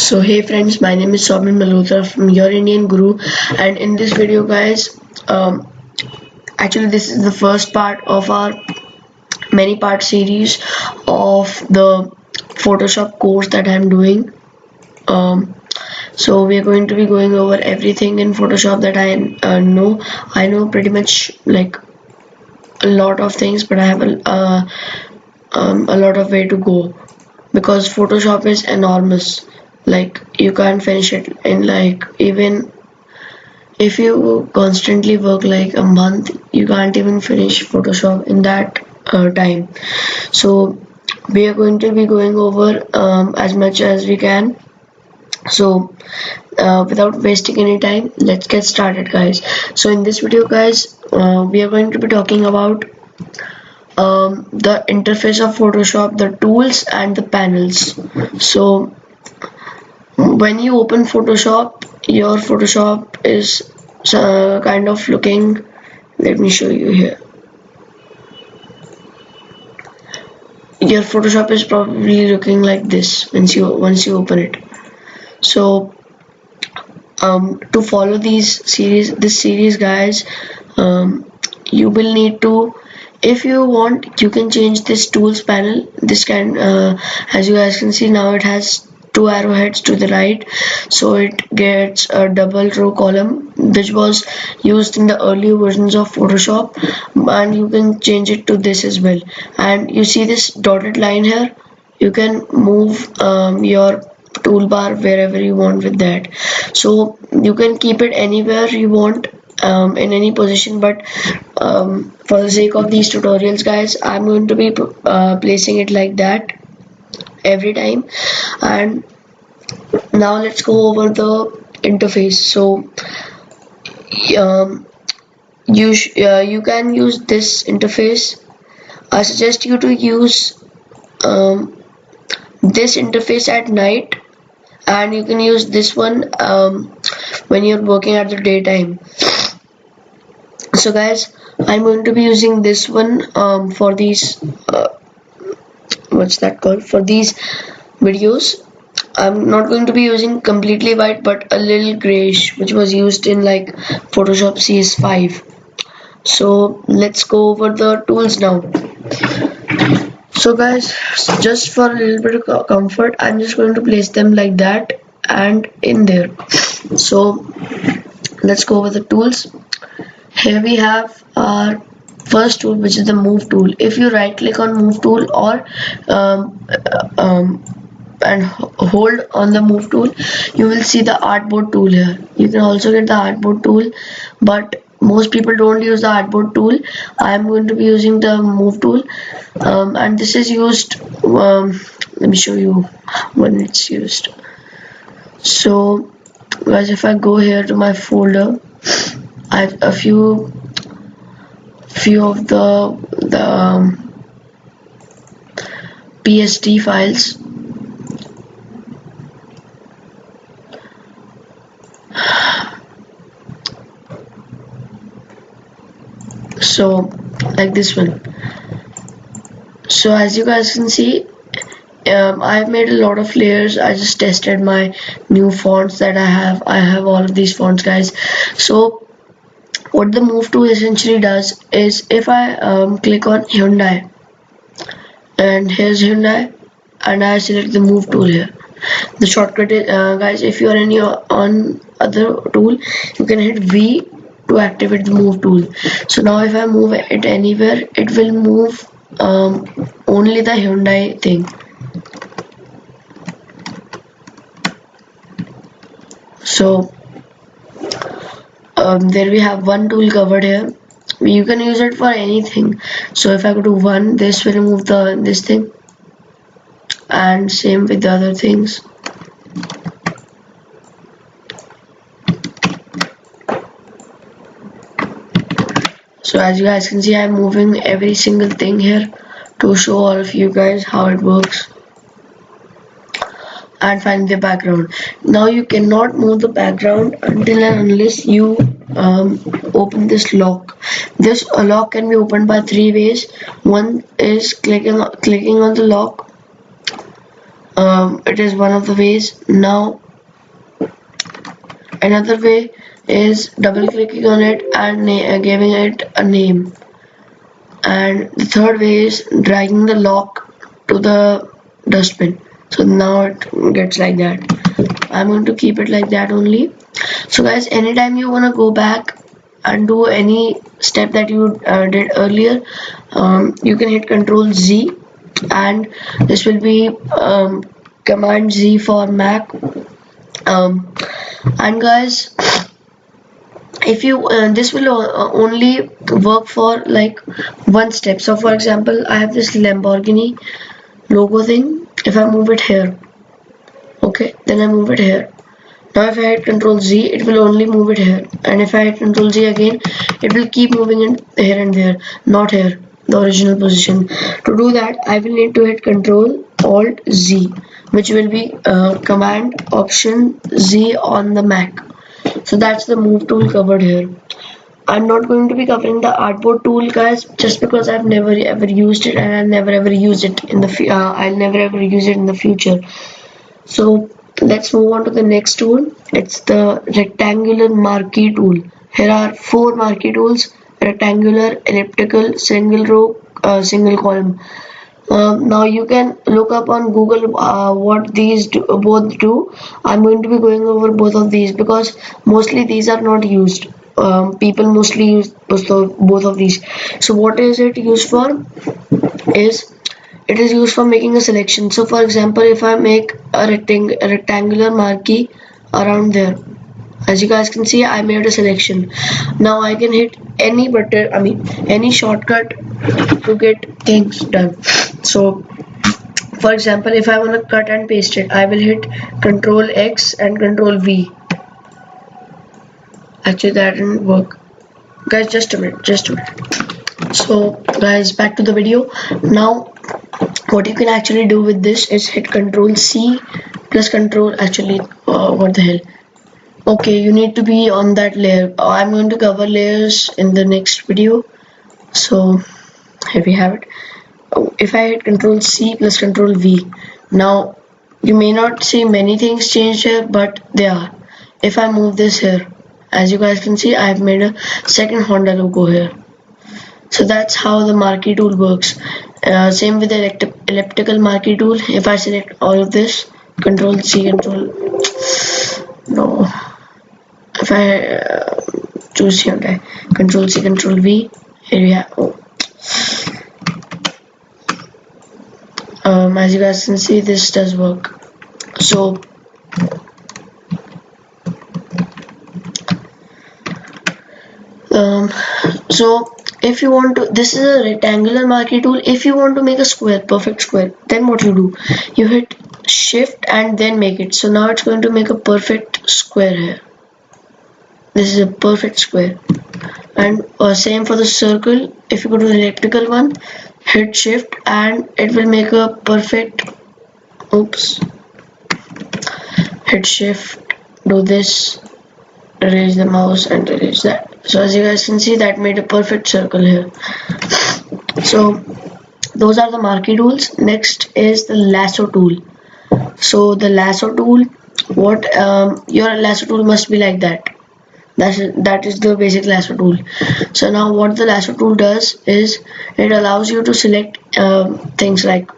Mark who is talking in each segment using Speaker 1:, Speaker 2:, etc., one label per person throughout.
Speaker 1: So hey friends, my name is Somin Malhotra from Your Indian Guru, and in this video guys, actually this is the first part of our many part series of the Photoshop course that I'm doing. So we are going to be going over everything in Photoshop that I know. I know pretty much like a lot of things, but I have a lot of way to go because Photoshop is enormous. Like you can't finish it in like even if you constantly work like a month, you can't even finish Photoshop in that time. So we are going to be going over as much as we can. So without wasting any time, let's get started guys. So in this video guys, we are going to be talking about the interface of Photoshop, the tools and the panels. So when you open Photoshop, your Photoshop is kind of looking, let me show you here. Your Photoshop is probably looking like this once you open it. So to follow this series guys, you will need to, if you want, you can change this tools panel. This can as you guys can see now, it has two arrowheads to the right, so it gets a double row column which was used in the early versions of Photoshop, and you can change it to this as well. And you see this dotted line here, you can move your toolbar wherever you want with that. So you can keep it anywhere you want, in any position, but for the sake of these tutorials guys, I'm going to be placing it like that every time. And now let's go over the interface. So you can use this interface. I suggest you to use this interface at night, and you can use this one when you're working at the daytime. So guys, I'm going to be using this one for these what's that called, for these videos. I'm not going to be using completely white, but a little grayish, which was used in like Photoshop CS5. So let's go over the tools now. So guys, just for a little bit of comfort, I'm just going to place them like that and in there. So let's go over the tools. Here we have our first tool, which is the move tool. If you right click on move tool or and hold on the move tool, you will see the artboard tool here. You can also get the artboard tool, but most people don't use the artboard tool. I am going to be using the move tool, and this is used, let me show you when it's used. So guys, if I go here to my folder, I have a few of the PSD files. So like this one. So as you guys can see, I've made a lot of layers. I just tested my new fonts that I have all of these fonts guys. So what the move tool essentially does is, if I click on Hyundai, and here's Hyundai, and I select the move tool here, the shortcut is, guys, if you are in your on other tool, you can hit V to activate the move tool. So now if I move it anywhere, it will move only the Hyundai thing. So there we have one tool covered here. You can use it for anything. So if I go to one, this will remove this thing, and same with the other things. So as you guys can see, I'm moving every single thing here to show all of you guys how it works. And find the background. Now you cannot move the background until and unless you open this lock. This lock can be opened by three ways. One is clicking on the lock, It is one of the ways. Now another way is double clicking on it and giving it a name, and the third way is dragging the lock to the dustbin. So now it gets like that. I'm going to keep it like that only. So guys, anytime you want to go back and do any step that you did earlier, you can hit Control Z, and this will be Command Z for Mac. And guys, if you this will only work for like one step. So for example, I have this Lamborghini logo thing. If I move it here, okay, then I move it here. Now if I hit Control Z, it will only move it here, and if I hit Control Z again, it will keep moving it here and there, not here, the original position. To do that, I will need to hit Control Alt Z, which will be Command Option Z on the Mac. So that's the move tool covered here. I'm not going to be covering the artboard tool, guys, just because I've never ever used it, and I'll never ever use it in the I'll never ever use it in the future. So let's move on to the next tool. It's the rectangular marquee tool. Here are 4 marquee tools: rectangular, elliptical, single row, single column. Now you can look up on Google what these both do. I'm going to be going over both of these because mostly these are not used. People mostly use both of these. So what is it used for? It is used for making a selection. So for example, if I make a rectangular marquee around there, as you guys can see, I made a selection. Now I can hit any button, any shortcut to get things done. So for example, if I want to cut and paste it, I will hit Control X and Control V. Actually that didn't work, guys. Just a minute. So guys, back to the video. Now what you can actually do with this is hit Control C plus Control, what the hell. Okay, you need to be on that layer. I'm going to cover layers in the next video. So here we have it. If I hit Control C plus Control V, now you may not see many things changed here, but they are. If I move this here, as you guys can see, I've made a second Honda logo here. So that's how the marquee tool works. Same with the elliptical marquee tool. If I select all of this, Control C, no. If I choose Hyundai, Control C, Control V, here we have. As you guys can see, this does work. So if you want to, this is a rectangular marquee tool. If you want to make a square, perfect square, then what you do, you hit Shift and then make it. So now it's going to make a perfect square here. This is a perfect square. And same for the circle. If you go to the elliptical one, hit Shift and it will make a perfect, hit Shift, do this, erase the mouse and erase that. So as you guys can see, that made a perfect circle here. So those are the marquee tools. Next is the lasso tool. So the lasso tool, your lasso tool must be like that. That is the basic lasso tool. So now what the lasso tool does is it allows you to select things like,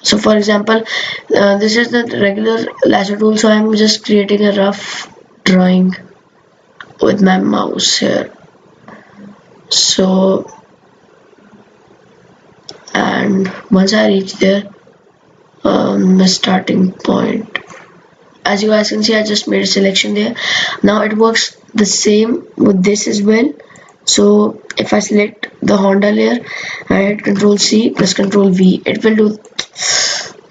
Speaker 1: so for example, this is the regular lasso tool. So I'm just creating a rough drawing with my mouse here. So, and once I reach there, the starting point, as you guys can see, I just made a selection there. Now it works the same with this as well. So if I select the Honda layer, I hit Control C plus Control V, it will do,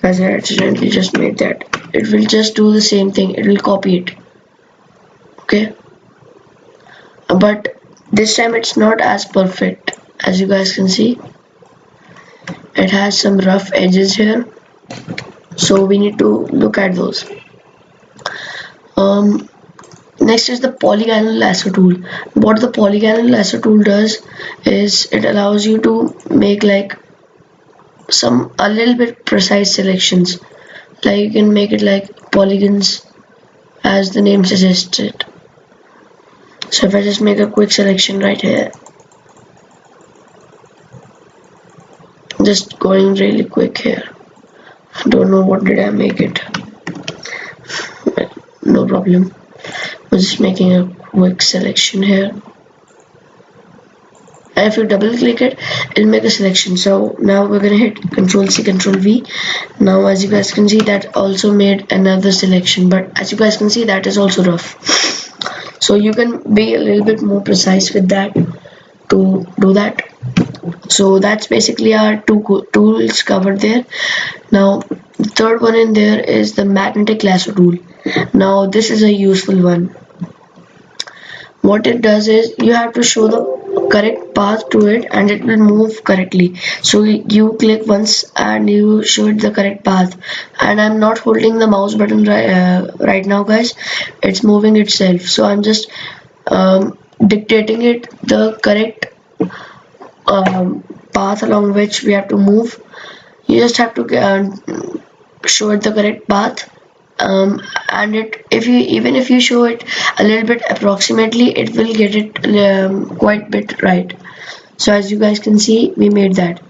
Speaker 1: as I accidentally just made that, it will just do the same thing. It will copy it. Okay, but this time it's not as perfect. As you guys can see, it has some rough edges here, so we need to look at those. Next is the polygonal lasso tool. What the polygonal lasso tool does is it allows you to make like a little bit precise selections. like you can make it like polygons as the name suggests it. So if I just make a quick selection right here, just going really quick here, don't know what did I make it, no problem. I'm just making a quick selection here, and if you double click it, it'll make a selection. So now we're gonna hit Control C, Control V. Now as you guys can see, that also made another selection, but as you guys can see, that is also rough. So you can be a little bit more precise with that to do that. So that's basically our two tools covered there. Now the third one in there is the magnetic lasso tool. Now this is a useful one. What it does is you have to show the correct path to it and it will move correctly. So you click once and you show it the correct path, and I'm not holding the mouse button right now guys, it's moving itself. So I'm just dictating it the correct path along which we have to move. You just have to show it the correct path, and even if you show it a little bit approximately, it will get it quite bit right. So as you guys can see, we made that.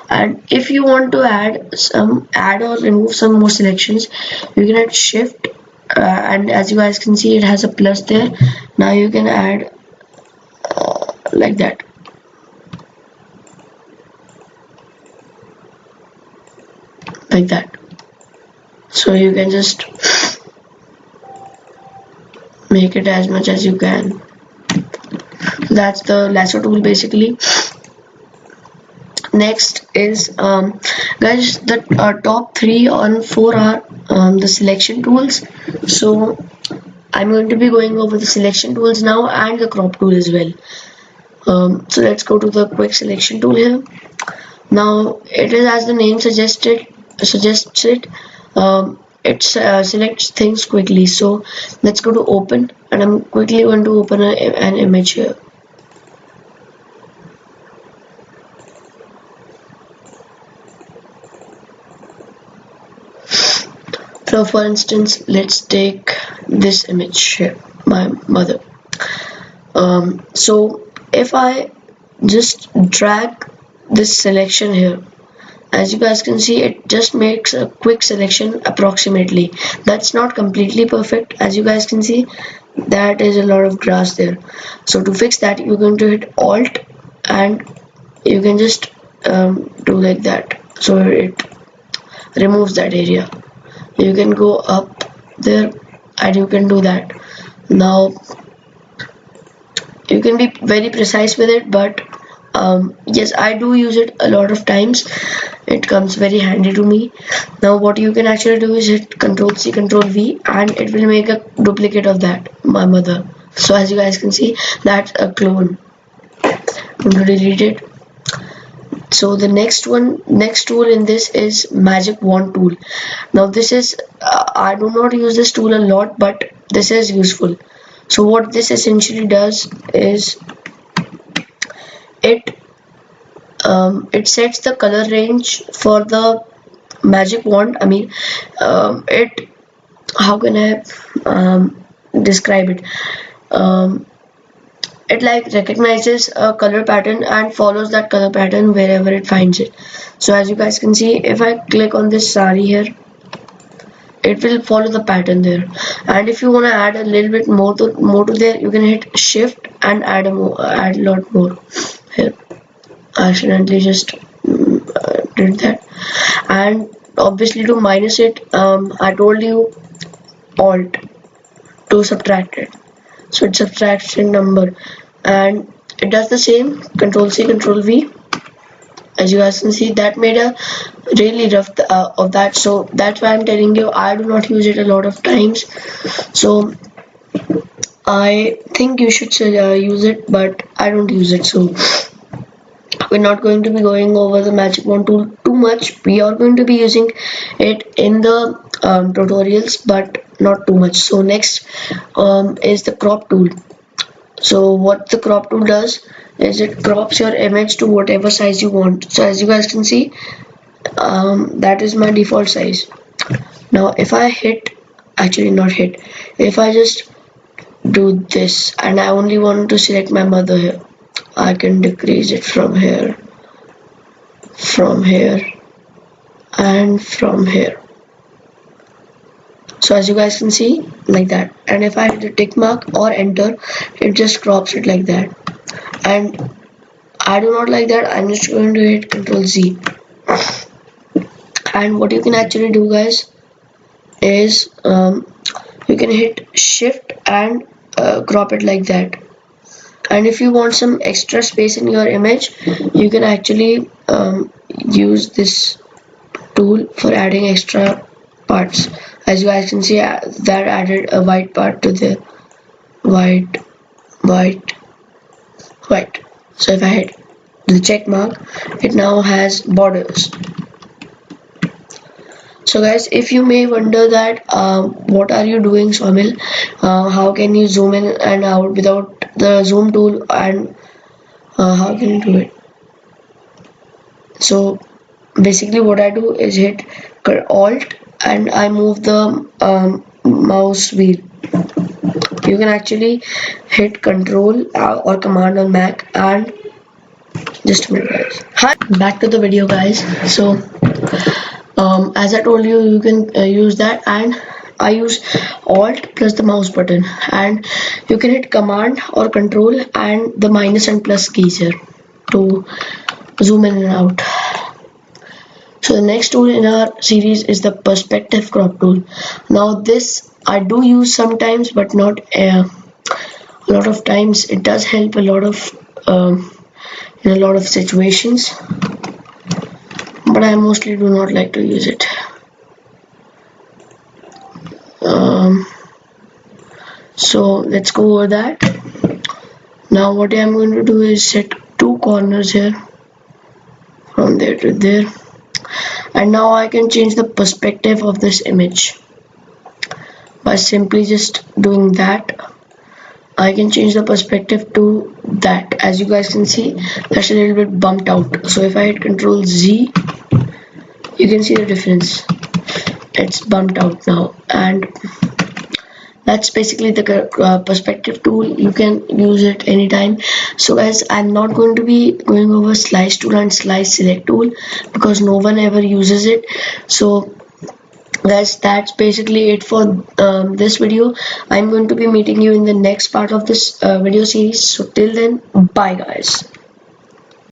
Speaker 1: And if you want to add or remove some more selections, you can hit shift, and as you guys can see, it has a plus there. Now you can add like that. Like that. So you can just make it as much as you can. That's the lasso tool basically. Next is guys, the top 3 on 4 are the selection tools. So I'm going to be going over the selection tools now and the crop tool as well. So let's go to the quick selection tool here. Now it is as the name suggests it. It selects things quickly. So let's go to open, and I'm quickly going to open an image here. So for instance, let's take this image here, my mother. So if I just drag this selection here, as you guys can see, it just makes a quick selection approximately. That's not completely perfect. As you guys can see, that is a lot of grass there. So to fix that, you're going to hit Alt and you can just do like that. So it removes that area. You can go up there and you can do that. Now you can be very precise with it, but yes, I do use it a lot of times. It comes very handy to me. Now what you can actually do is hit Control C, Control V, and it will make a duplicate of that, my mother. So as you guys can see, that's a clone. I'm going to delete it. So the next tool in this is magic wand tool. Now this is I do not use this tool a lot, but this is useful. So what this essentially does is it sets the color range for the magic wand. I mean, how can I describe it? It like recognizes a color pattern and follows that color pattern wherever it finds it. So as you guys can see, if I click on this sari here, it will follow the pattern there. And if you want to add a little bit more to there, you can hit shift and add a lot more here. I accidentally just did that. And obviously to minus it, I told you Alt to subtract it. So it subtracts a number, and it does the same. Control C, Control V. As you guys can see, that made a really rough of that. So that's why I'm telling you, I do not use it a lot of times. So I think you should use it, but I don't use it. So we're not going to be going over the magic wand tool too much. We are going to be using it in the tutorials, but not too much. So next is the crop tool. So what the crop tool does is it crops your image to whatever size you want. So as you guys can see, that is my default size. Now if I hit, actually not hit, if I just do this and I only want to select my mother here, I can decrease it from here, and from here. So as you guys can see, like that. And if I hit the tick mark or enter, it just crops it like that. And I do not like that. I'm just going to hit Ctrl Z. And what you can actually do, guys, is you can hit Shift and crop it like that. And if you want some extra space in your image, you can actually use this tool for adding extra parts. As you guys can see, that added a white part to the white. So if I hit the check mark, it now has borders. So guys, if you may wonder that what are you doing, Swamil, how can you zoom in and out without the zoom tool, and how can you do it? So basically what I do is hit Alt and I move the mouse wheel. You can actually hit Control or Command on Mac. And just a minute, guys. Hi, back to the video, guys. So as I told you, you can use that, and I use Alt plus the mouse button, and you can hit Command or Control and the minus and plus keys here to zoom in and out. So the next tool in our series is the perspective crop tool. Now this I do use sometimes, but not a lot of times. It does help a lot of in a lot of situations, but I mostly do not like to use it. So let's go over that. Now what I'm going to do is set two corners here, from there to there. And now I can change the perspective of this image by simply just doing that. I can change the perspective to that. As you guys can see, that's a little bit bumped out. So if I hit Ctrl Z, you can see the difference. It's bumped out now, and that's basically the perspective tool. You can use it anytime. So guys, I'm not going to be going over slice tool and slice select tool because no one ever uses it. So guys, that's basically it for this video. I'm going to be meeting you in the next part of this video series. So till then, bye guys.